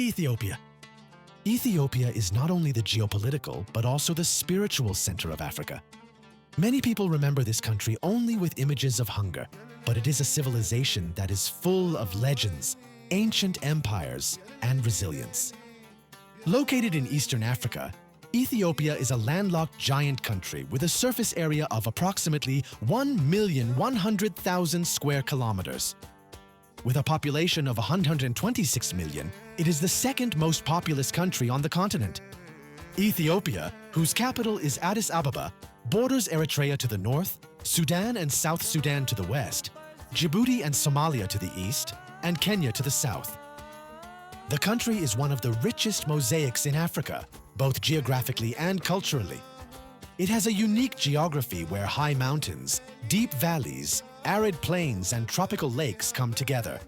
Ethiopia. Ethiopia is not only the geopolitical, but also the spiritual center of Africa. Many people remember this country only with images of hunger, but it is a civilization that is full of legends, ancient empires, and resilience. Located in Eastern Africa, Ethiopia is a landlocked giant country with a surface area of approximately 1,100,000 square kilometers. With a population of 126 million, it is the second most populous country on the continent. Ethiopia, whose capital is Addis Ababa, borders Eritrea to the north, Sudan and South Sudan to the west, Djibouti and Somalia to the east, and Kenya to the south. The country is one of the richest mosaics in Africa, both geographically and culturally. It has a unique geography where high mountains, deep valleys, arid plains, and tropical lakes come together.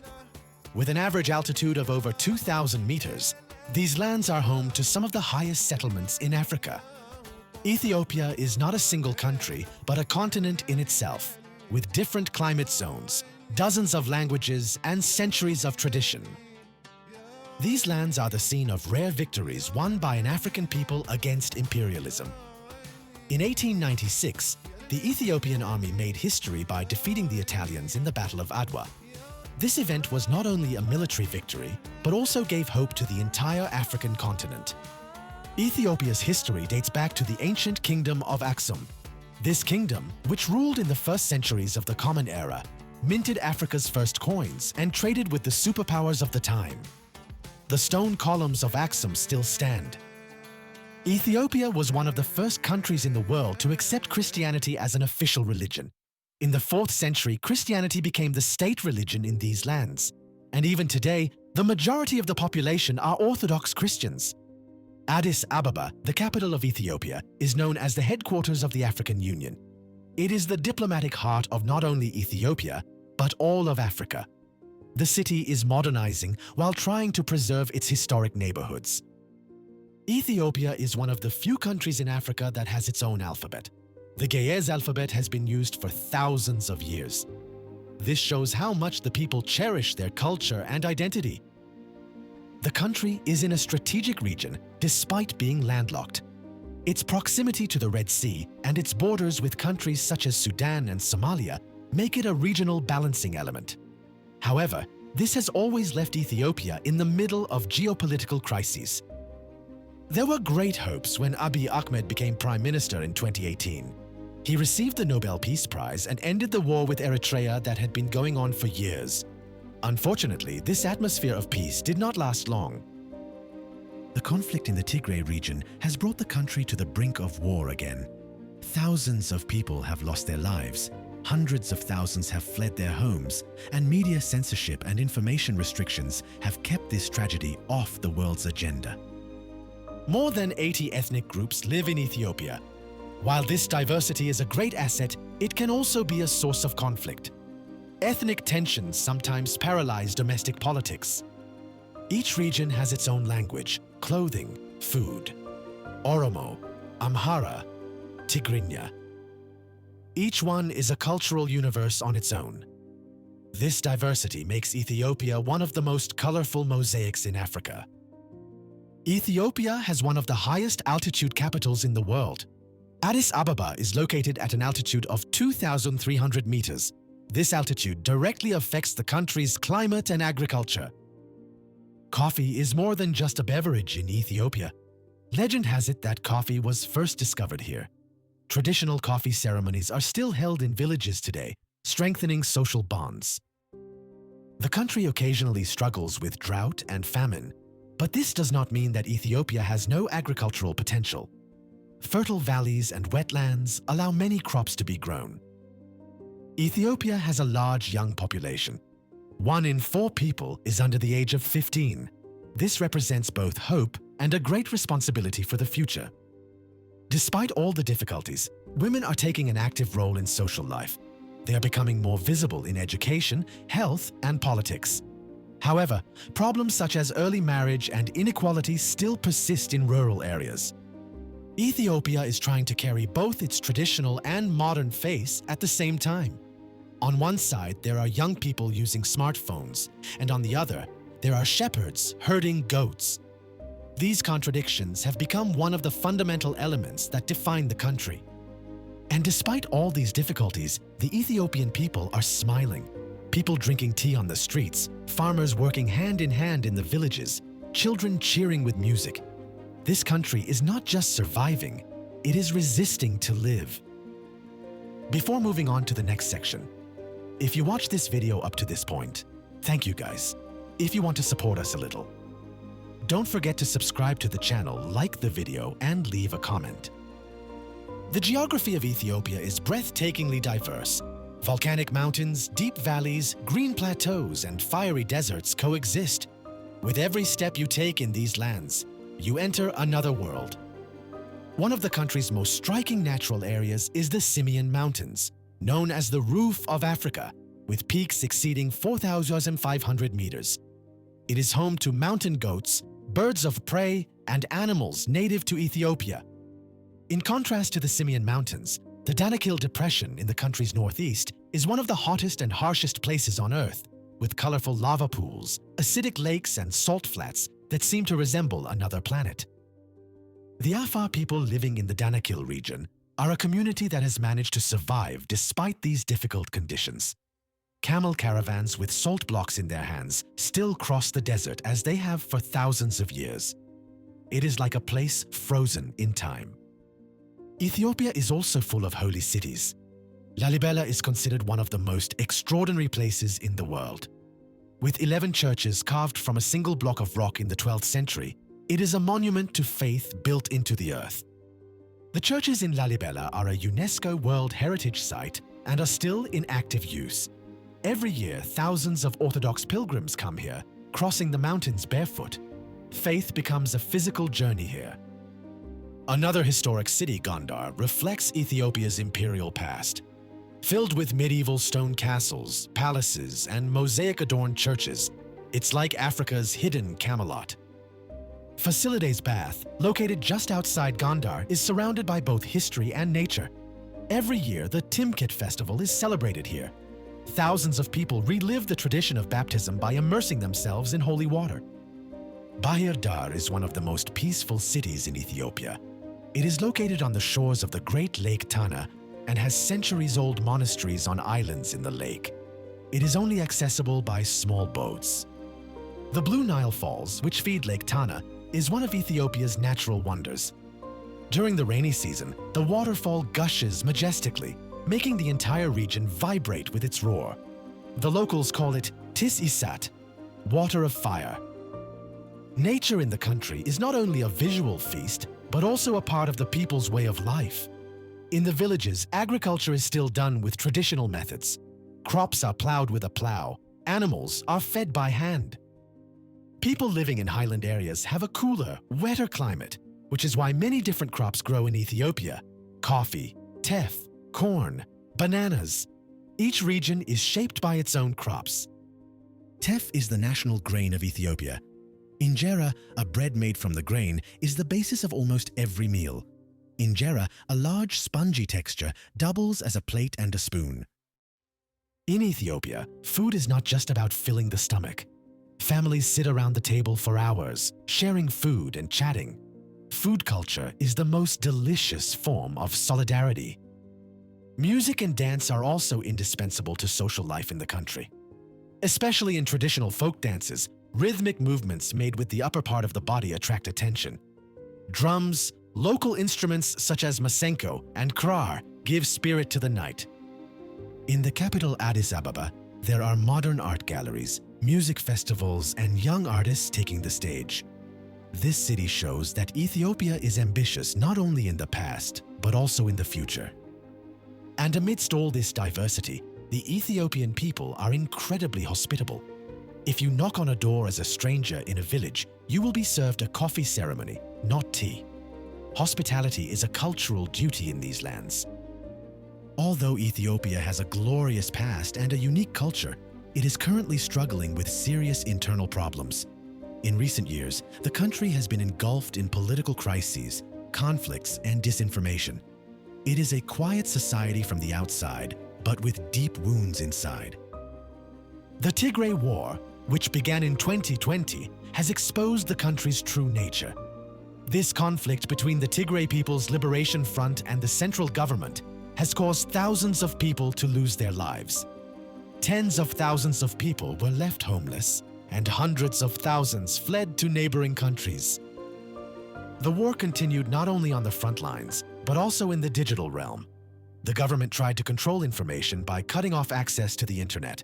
With an average altitude of over 2,000 meters, these lands are home to some of the highest settlements in Africa. Ethiopia is not a single country, but a continent in itself, with different climate zones, dozens of languages, and centuries of tradition. These lands are the scene of rare victories won by an African people against imperialism. In 1896, the Ethiopian army made history by defeating the Italians in the Battle of Adwa. This event was not only a military victory, but also gave hope to the entire African continent. Ethiopia's history dates back to the ancient kingdom of Aksum. This kingdom, which ruled in the first centuries of the Common Era, minted Africa's first coins and traded with the superpowers of the time. The stone columns of Aksum still stand. Ethiopia was one of the first countries in the world to accept Christianity as an official religion. In the 4th century, Christianity became the state religion in these lands. And even today, the majority of the population are Orthodox Christians. Addis Ababa, the capital of Ethiopia, is known as the headquarters of the African Union. It is the diplomatic heart of not only Ethiopia, but all of Africa. The city is modernizing while trying to preserve its historic neighborhoods. Ethiopia is one of the few countries in Africa that has its own alphabet. The Ge'ez alphabet has been used for thousands of years. This shows how much the people cherish their culture and identity. The country is in a strategic region despite being landlocked. Its proximity to the Red Sea and its borders with countries such as Sudan and Somalia make it a regional balancing element. However, this has always left Ethiopia in the middle of geopolitical crises. There were great hopes when Abiy Ahmed became prime minister in 2018. He received the Nobel Peace Prize and ended the war with Eritrea that had been going on for years. Unfortunately, this atmosphere of peace did not last long. The conflict in the Tigray region has brought the country to the brink of war again. Thousands of people have lost their lives, hundreds of thousands have fled their homes, and media censorship and information restrictions have kept this tragedy off the world's agenda. More than 80 ethnic groups live in Ethiopia. While this diversity is a great asset, it can also be a source of conflict. Ethnic tensions sometimes paralyze domestic politics. Each region has its own language, clothing, food. Oromo, Amhara, Tigrinya. Each one is a cultural universe on its own. This diversity makes Ethiopia one of the most colorful mosaics in Africa. Ethiopia has one of the highest altitude capitals in the world. Addis Ababa is located at an altitude of 2,300 meters. This altitude directly affects the country's climate and agriculture. Coffee is more than just a beverage in Ethiopia. Legend has it that coffee was first discovered here. Traditional coffee ceremonies are still held in villages today, strengthening social bonds. The country occasionally struggles with drought and famine, but this does not mean that Ethiopia has no agricultural potential. Fertile valleys and wetlands allow many crops to be grown. Ethiopia has a large young population. 1 in 4 people is under the age of 15. This represents both hope and a great responsibility for the future. Despite all the difficulties, women are taking an active role in social life. They are becoming more visible in education, health, and politics. However, problems such as early marriage and inequality still persist in rural areas. Ethiopia is trying to carry both its traditional and modern face at the same time. On one side, there are young people using smartphones, and on the other, there are shepherds herding goats. These contradictions have become one of the fundamental elements that define the country. And despite all these difficulties, the Ethiopian people are smiling. People drinking tea on the streets, farmers working hand in hand in the villages, children cheering with music. This country is not just surviving, it is resisting to live. Before moving on to the next section, if you watched this video up to this point, thank you guys. If you want to support us a little, don't forget to subscribe to the channel, like the video, and leave a comment. The geography of Ethiopia is breathtakingly diverse. Volcanic mountains, deep valleys, green plateaus, and fiery deserts coexist. With every step you take in these lands, you enter another world. One of the country's most striking natural areas is the Simien Mountains, known as the Roof of Africa, with peaks exceeding 4,500 meters. It is home to mountain goats, birds of prey, and animals native to Ethiopia. In contrast to the Simien Mountains, the Danakil Depression in the country's northeast is one of the hottest and harshest places on Earth, with colorful lava pools, acidic lakes, and salt flats that seem to resemble another planet. The Afar people living in the Danakil region are a community that has managed to survive despite these difficult conditions. Camel caravans with salt blocks in their hands still cross the desert as they have for thousands of years. It is like a place frozen in time. Ethiopia is also full of holy cities. Lalibela is considered one of the most extraordinary places in the world. With 11 churches carved from a single block of rock in the 12th century, it is a monument to faith built into the earth. The churches in Lalibela are a UNESCO World Heritage Site and are still in active use. Every year, thousands of Orthodox pilgrims come here, crossing the mountains barefoot. Faith becomes a physical journey here. Another historic city, Gondar, reflects Ethiopia's imperial past. Filled with medieval stone castles, palaces, and mosaic-adorned churches, it's like Africa's hidden Camelot. Fasilides Bath, located just outside Gondar, is surrounded by both history and nature. Every year, the Timkit Festival is celebrated here. Thousands of people relive the tradition of baptism by immersing themselves in holy water. Bahir Dar is one of the most peaceful cities in Ethiopia. It is located on the shores of the Great Lake Tana and has centuries-old monasteries on islands in the lake. It is only accessible by small boats. The Blue Nile Falls, which feed Lake Tana, is one of Ethiopia's natural wonders. During the rainy season, the waterfall gushes majestically, making the entire region vibrate with its roar. The locals call it Tis Isat, water of fire. Nature in the country is not only a visual feast, but also a part of the people's way of life. In the villages, agriculture is still done with traditional methods. Crops are plowed with a plow. Animals are fed by hand. People living in highland areas have a cooler, wetter climate, which is why many different crops grow in Ethiopia. Coffee, teff, corn, bananas. Each region is shaped by its own crops. Teff is the national grain of Ethiopia. Injera, a bread made from the grain, is the basis of almost every meal. Injera, a large spongy texture, doubles as a plate and a spoon. In Ethiopia, food is not just about filling the stomach. Families sit around the table for hours, sharing food and chatting. Food culture is the most delicious form of solidarity. Music and dance are also indispensable to social life in the country. Especially in traditional folk dances, rhythmic movements made with the upper part of the body attract attention. Drums, local instruments such as masenko and krar give spirit to the night. In the capital Addis Ababa, there are modern art galleries, music festivals, and young artists taking the stage. This city shows that Ethiopia is ambitious not only in the past, but also in the future. And amidst all this diversity, the Ethiopian people are incredibly hospitable. If you knock on a door as a stranger in a village, you will be served a coffee ceremony, not tea. Hospitality is a cultural duty in these lands. Although Ethiopia has a glorious past and a unique culture, it is currently struggling with serious internal problems. In recent years, the country has been engulfed in political crises, conflicts, and disinformation. It is a quiet society from the outside, but with deep wounds inside. The Tigray War, which began in 2020, has exposed the country's true nature. This conflict between the Tigray People's Liberation Front and the central government has caused thousands of people to lose their lives. Tens of thousands of people were left homeless, and hundreds of thousands fled to neighboring countries. The war continued not only on the front lines, but also in the digital realm. The government tried to control information by cutting off access to the internet.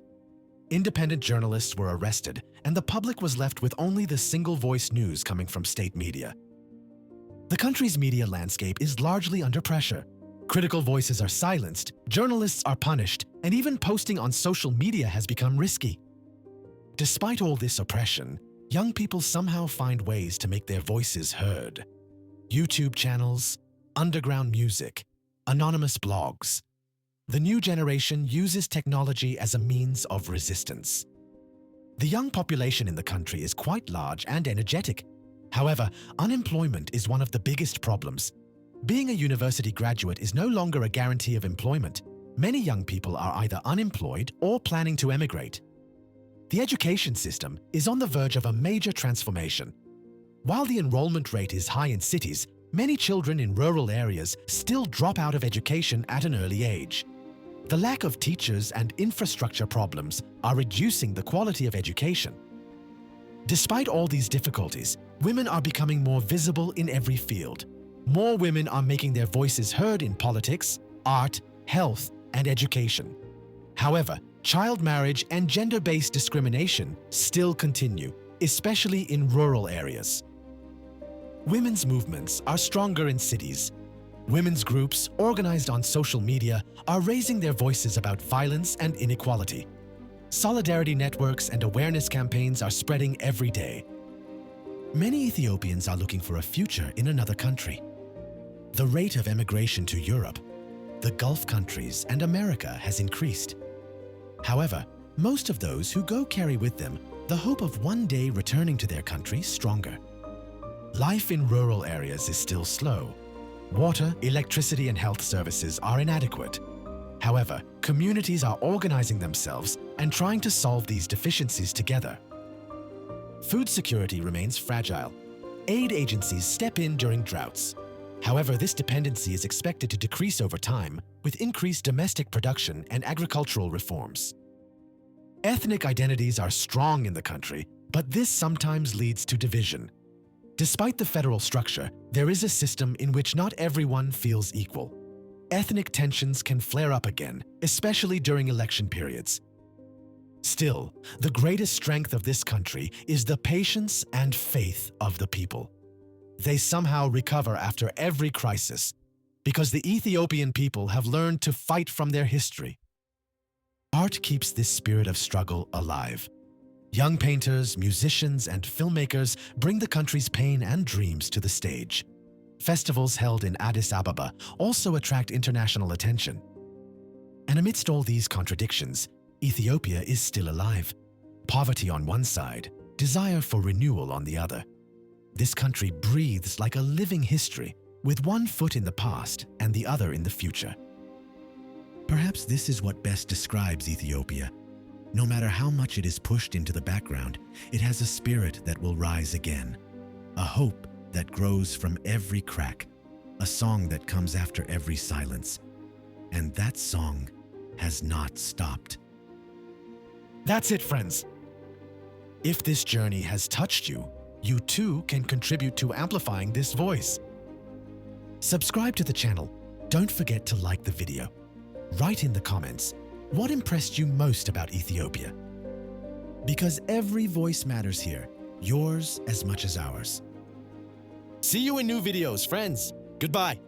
Independent journalists were arrested, and the public was left with only the single-voice news coming from state media. The country's media landscape is largely under pressure. Critical voices are silenced, journalists are punished, and even posting on social media has become risky. Despite all this oppression, young people somehow find ways to make their voices heard. YouTube channels, underground music, anonymous blogs. The new generation uses technology as a means of resistance. The young population in the country is quite large and energetic. However, unemployment is one of the biggest problems. Being a university graduate is no longer a guarantee of employment. Many young people are either unemployed or planning to emigrate. The education system is on the verge of a major transformation. While the enrollment rate is high in cities, many children in rural areas still drop out of education at an early age. The lack of teachers and infrastructure problems are reducing the quality of education. Despite all these difficulties, women are becoming more visible in every field. More women are making their voices heard in politics, art, health, and education. However, child marriage and gender-based discrimination still continue, especially in rural areas. Women's movements are stronger in cities. Women's groups, organized on social media, are raising their voices about violence and inequality. Solidarity networks and awareness campaigns are spreading every day. Many Ethiopians are looking for a future in another country. The rate of emigration to Europe, the Gulf countries, and America has increased. However, most of those who go carry with them the hope of one day returning to their country stronger. Life in rural areas is still slow. Water, electricity, and health services are inadequate. However, communities are organizing themselves and trying to solve these deficiencies together. Food security remains fragile. Aid agencies step in during droughts. However, this dependency is expected to decrease over time with increased domestic production and agricultural reforms. Ethnic identities are strong in the country, but this sometimes leads to division. Despite the federal structure, there is a system in which not everyone feels equal. Ethnic tensions can flare up again, especially during election periods. Still, the greatest strength of this country is the patience and faith of the people. They somehow recover after every crisis because the Ethiopian people have learned to fight from their history. Art keeps this spirit of struggle alive. Young painters, musicians, and filmmakers bring the country's pain and dreams to the stage. Festivals held in Addis Ababa also attract international attention. And amidst all these contradictions, Ethiopia is still alive. Poverty on one side, desire for renewal on the other. This country breathes like a living history, with one foot in the past and the other in the future. Perhaps this is what best describes Ethiopia. No matter how much it is pushed into the background, it has a spirit that will rise again, a hope that grows from every crack, a song that comes after every silence. And that song has not stopped. That's it, friends. If this journey has touched you, you too can contribute to amplifying this voice. Subscribe to the channel. Don't forget to like the video. Write in the comments, what impressed you most about Ethiopia? Because every voice matters here, yours as much as ours. See you in new videos, friends. Goodbye.